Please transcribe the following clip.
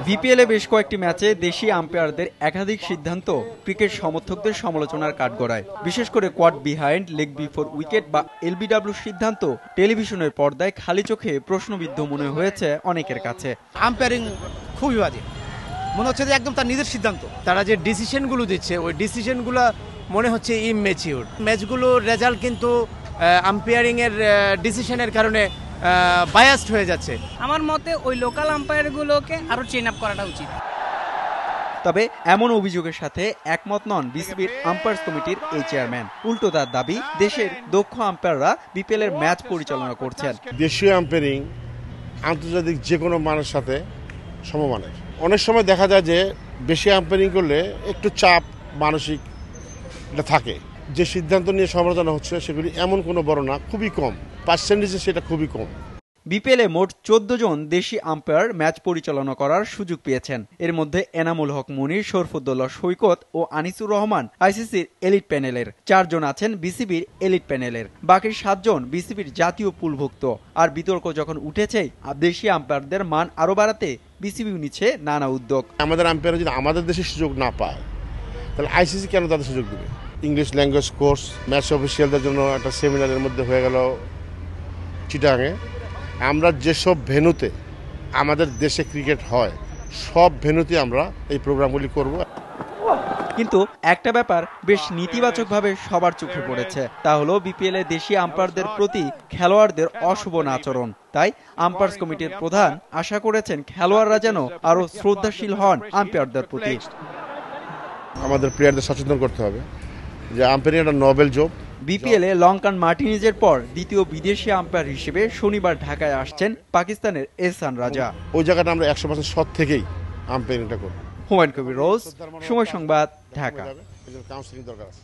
বিপিএলে বেশ কয়েকটি ম্যাচে দেশি আম্পায়ারদের একাধিক সিদ্ধান্ত ক্রিকেট সমর্থকদের সমালোচনার কাঠগড়ায়। বিশেষ করে quad behind, leg before wicket বা এলবিডব্লিউ সিদ্ধান্ত টেলিভিশনের পর্দায় খালি চোখে প্রশ্নবিদ্ধ মনে হয়েছে অনেকের কাছে। আম্পায়ারিং খুবই বাজে মনে হচ্ছে যে একদম তার নিজের সিদ্ধান্ত। তারা যে ডিসিশনগুলো দিচ্ছে ওই ডিসিশনগুলো মনে হচ্ছে ইমম্যাচিউর। ম্যাচগুলোর রেজাল্ট কিন্তু আম্পায়ারিং এর ডিসিশনের কারণে বায়াসড হয়ে যাচ্ছে। আমার মতে ওই লোকাল আম্পায়ারগুলোকে আরো ট্রেন আপ করাটা উচিত। তবে এমন অভিযোগের সাথে একমত নন বিসিবির আম্পায়ার্স কমিটির এই চেয়ারম্যান। উল্টো তার দাবি, দেশের দক্ষ আম্পায়াররা বিপিএল এর ম্যাচ পরিচালনা করছেন। দেশীয় আম্পায়ারিং আন্তর্জাতিক যে কোনো মানের সাথে সমমানের। অনেক সময় দেখা যায় যে বেশি আম্পায়ারিং করলে একটু চাপ মানসিক এটা থাকে। যে সিদ্ধান্ত নিয়ে সমালোচনা হচ্ছে সেগুলি এমন কোনো বড় না, খুবই কম, পার্সেন্টেজে সেটা খুবই কম। বিপিএলে মোট 14 জন দেশি আম্পায়ার ম্যাচ পরিচালনা করার সুযোগ পেয়েছেন। এর মধ্যে এনামুল হক মনির, শরফুদ্দৌলা সৈকত ও আনিসুর রহমান আইসিসির এলিট প্যানেলের। 4 জন আছেন বিসিবির এলিট প্যানেলের। বাকি 7 জন বিসিবির জাতীয় পুলভুক্ত। আর বিতর্ক যখন উঠেছে দেশি আম্পায়ারদের মান আরো বাড়াতে বিসিবি নিচ্ছে নানা উদ্যোগ। আমাদের আম্পায়ার যদি আমাদের দেশে সুযোগ না পায় তাহলে আইসিসি কেন তাদের সুযোগ দেবে? ইংলিশ ল্যাঙ্গুয়েজ কোর্স ম্যাচ অফিসিয়ালদের জন্য একটা সেমিনারের মধ্যে হয়ে গেল চিটাগাঙে। আমরা যেসব ভেন্যুতে আমাদের দেশে ক্রিকেট হয় সব ভেন্যুতে আমরা এই প্রোগ্রামগুলি করব। কিন্তু একটা ব্যাপার বেশ নেতিবাচকভাবে সবার চোখে পড়েছে, তা হলো বিপিএল এ দেশি আম্পায়ারদের প্রতি খেলোয়াড়দের অশোভন আচরণ। তাই আম্পায়ার্স কমিটির প্রধান আশা করেছেন খেলোয়াড়রা যেন আরো শ্রদ্ধাশীল হন আম্পায়ারদের প্রতি। আমাদের প্লেয়ারদের সচেতন করতে হবে যে আম্পায়ারিং একটা নোবেল জব। বিপিএল এ লঙ্কান মার্টিনেজের পর দ্বিতীয় বিদেশি আম্পায়ার হিসেবে শনিবার ঢাকায় আসছেন পাকিস্তানের এহসান রাজা। ওই জায়গাটা আমরা 100% সৎ থেকেই আম্পায়ারিংটা করব। হুমায়ুন কবির রোজ, সময় সংবাদ, ঢাকা। কাউন্সিলিং দরকার আছে।